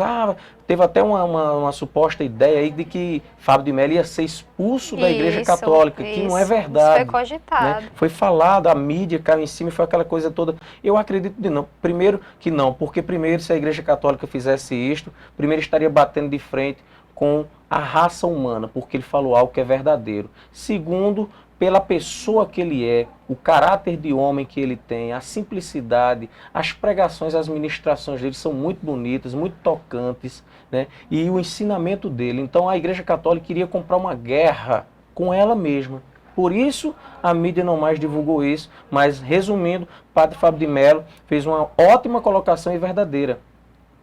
teve até uma suposta ideia aí de que Fábio de Mello ia ser expulso da Igreja Católica, que não é verdade. Isso foi cogitado. Né? Foi falado, a mídia caiu em cima e foi aquela coisa toda. Eu acredito de não. Primeiro que não, porque primeiro se a Igreja Católica fizesse isto, primeiro estaria batendo de frente com a raça humana, porque ele falou algo que é verdadeiro. Segundo, pela pessoa que ele é, o caráter de homem que ele tem, a simplicidade, as pregações, as ministrações dele são muito bonitas, muito tocantes, né? E o ensinamento dele. Então a Igreja Católica queria comprar uma guerra com ela mesma. Por isso a mídia não mais divulgou isso, mas resumindo, Padre Fábio de Mello fez uma ótima colocação e verdadeira.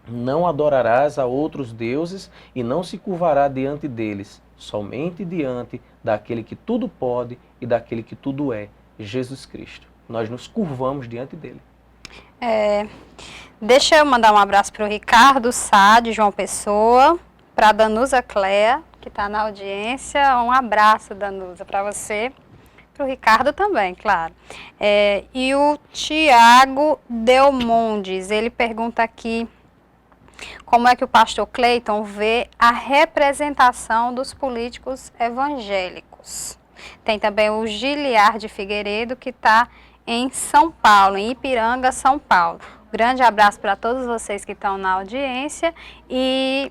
Não adorarás a outros deuses e não se curvará diante deles, somente diante daquele que tudo pode e daquele que tudo é, Jesus Cristo. Nós nos curvamos diante dele. Deixa eu mandar um abraço para o Ricardo Sá, de João Pessoa, para a Danusa Clea, que está na audiência. Um abraço, Danusa, para você. Para o Ricardo também, claro. E o Tiago Delmondes, ele pergunta aqui como é que o pastor Cleiton vê a representação dos políticos evangélicos. Tem também o Giliard Figueiredo, que está em São Paulo, em Ipiranga, São Paulo. Grande abraço para todos vocês que estão na audiência. E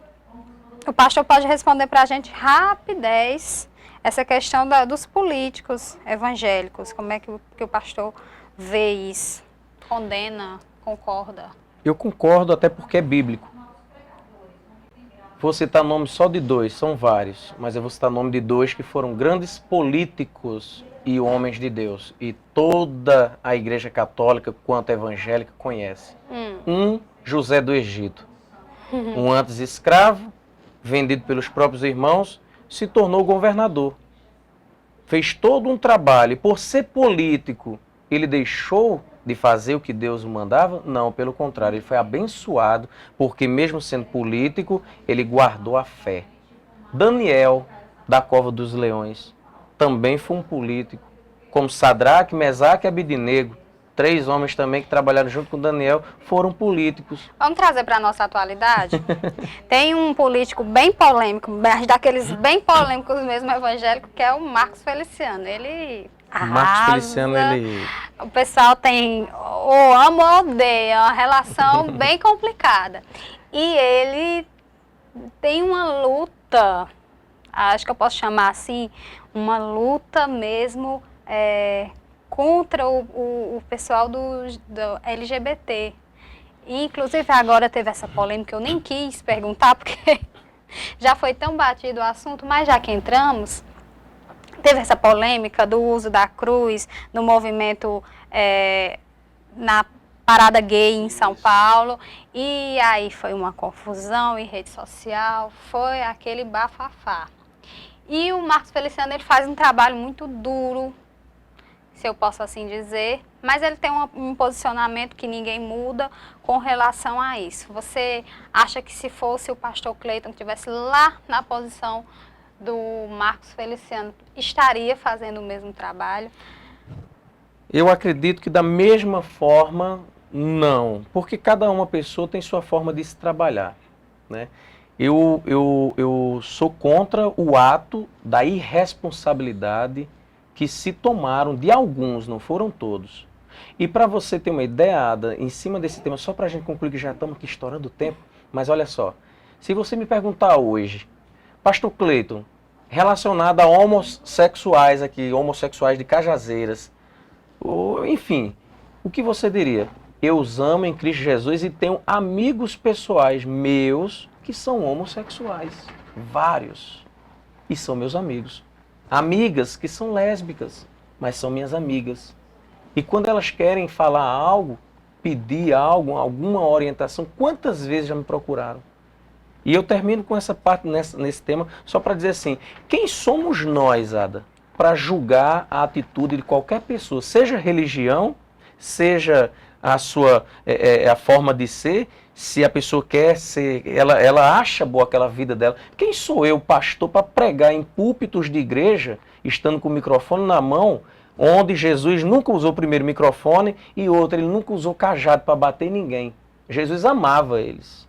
o pastor pode responder para a gente rapidez essa questão dos políticos evangélicos. Como é que o pastor vê isso? Condena? Concorda? Eu concordo, até porque é bíblico. Vou citar nome só de 2, são vários, mas eu vou citar nome de 2 que foram grandes políticos e homens de Deus. E toda a Igreja Católica, quanto evangélica, conhece. José do Egito. Um antes escravo, vendido pelos próprios irmãos, se tornou governador. Fez todo um trabalho. E por ser político, ele deixou de fazer o que Deus o mandava? Não, pelo contrário, ele foi abençoado, porque mesmo sendo político, ele guardou a fé. Daniel, da cova dos leões, também foi um político, como Sadraque, Mesaque e Abednego. 3 homens também que trabalharam junto com o Daniel, foram políticos. Vamos trazer para a nossa atualidade? Tem um político bem polêmico, daqueles bem polêmicos mesmo evangélicos, que é o Marcos Feliciano. Ele arrasa. Marcos Feliciano, ele... O pessoal tem ou ama ou odeia, uma relação bem complicada. E ele tem uma luta, acho que eu posso chamar assim, uma luta mesmo contra o pessoal do LGBT. E, inclusive, agora teve essa polêmica, eu nem quis perguntar, porque já foi tão batido o assunto, mas já que entramos, teve essa polêmica do uso da cruz no movimento, na parada gay em São Paulo, e aí foi uma confusão em rede social, foi aquele bafafá. E o Marcos Feliciano, ele faz um trabalho muito duro, se eu posso assim dizer, mas ele tem um posicionamento que ninguém muda com relação a isso. Você acha que se fosse o pastor Cleiton que estivesse lá na posição do Marcos Feliciano, estaria fazendo o mesmo trabalho? Eu acredito que da mesma forma, não, porque cada uma pessoa tem sua forma de se trabalhar, né? Eu sou contra o ato da irresponsabilidade que se tomaram de alguns, não foram todos. E para você ter uma ideia, Ada, em cima desse tema, só para a gente concluir que já estamos aqui estourando o tempo, mas olha só, se você me perguntar hoje, pastor Cleiton, relacionado a homossexuais aqui, homossexuais de Cajazeiras, ou, enfim, o que você diria? Eu os amo em Cristo Jesus e tenho amigos pessoais meus que são homossexuais, vários, e são meus amigos. Amigas que são lésbicas, mas são minhas amigas. E quando elas querem falar algo, pedir algo, alguma orientação, quantas vezes já me procuraram? E eu termino com essa parte nesse tema, só para dizer assim, quem somos nós, Ada, para julgar a atitude de qualquer pessoa, seja religião, seja a sua a forma de ser, se a pessoa quer ser, ela acha boa aquela vida dela. Quem sou eu, pastor, para pregar em púlpitos de igreja, estando com o microfone na mão, onde Jesus nunca usou o primeiro microfone e outro, ele nunca usou cajado para bater em ninguém. Jesus amava eles.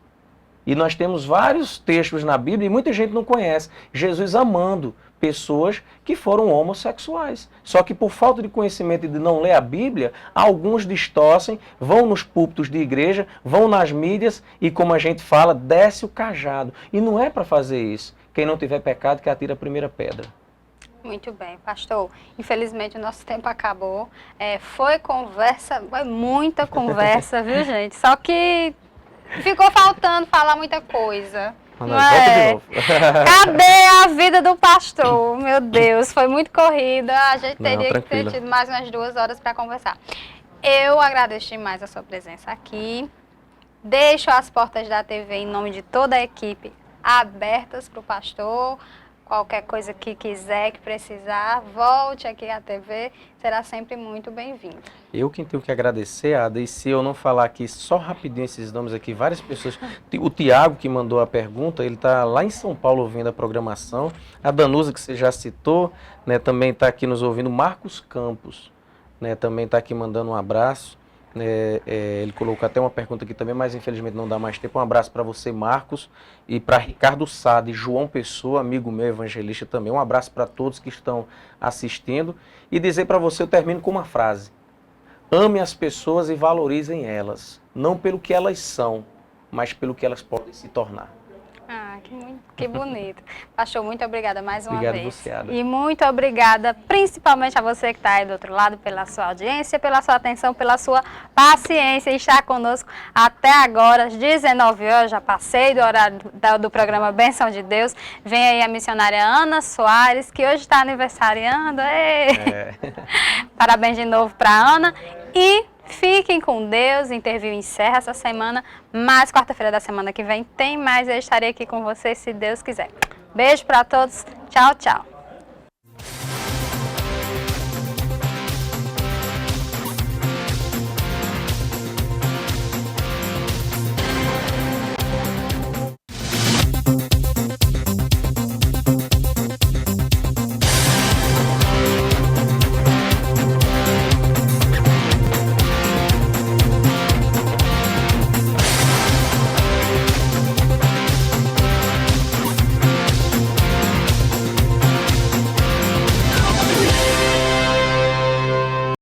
E nós temos vários textos na Bíblia e muita gente não conhece. Jesus amando pessoas que foram homossexuais. Só que por falta de conhecimento e de não ler a Bíblia, alguns distorcem, vão nos púlpitos de igreja, vão nas mídias e, como a gente fala, desce o cajado. E não é para fazer isso. Quem não tiver pecado, que atire a primeira pedra. Muito bem, pastor. Infelizmente o nosso tempo acabou. Foi muita conversa, viu, gente? Só que ficou faltando falar muita coisa. Não é? De novo. Cadê a vida do pastor? Meu Deus, foi muito corrida. A gente teria que ter tido mais umas 2 horas para conversar. Eu agradeço demais a sua presença aqui. Deixo as portas da TV em nome de toda a equipe abertas para o pastor. Qualquer coisa que quiser, que precisar, volte aqui à TV, será sempre muito bem-vindo. Eu que tenho que agradecer, Ada, e se eu não falar aqui só rapidinho esses nomes aqui, várias pessoas, o Tiago que mandou a pergunta, ele está lá em São Paulo ouvindo a programação, a Danusa que você já citou, né, também está aqui nos ouvindo, Marcos Campos, né, também está aqui mandando um abraço. Ele colocou até uma pergunta aqui também, mas infelizmente não dá mais tempo. Um abraço para você, Marcos, e para Ricardo Sade, João Pessoa, amigo meu, evangelista também. Um abraço para todos que estão assistindo. E dizer para você, eu termino com uma frase. Ame as pessoas e valorizem elas, não pelo que elas são, mas pelo que elas podem se tornar. Ah, que bonito. Pastor, muito obrigada mais uma Obrigado vez. Você, Ada. E muito obrigada, principalmente a você que está aí do outro lado, pela sua audiência, pela sua atenção, pela sua paciência em estar conosco até agora, às 19 horas. Já passei do horário do programa Bênção de Deus. Vem aí a missionária Ana Soares, que hoje está aniversariando. Parabéns de novo para a Ana. E fiquem com Deus, Interview encerra essa semana, mas quarta-feira da semana que vem tem mais, eu estarei aqui com vocês se Deus quiser. Beijo para todos, tchau, tchau.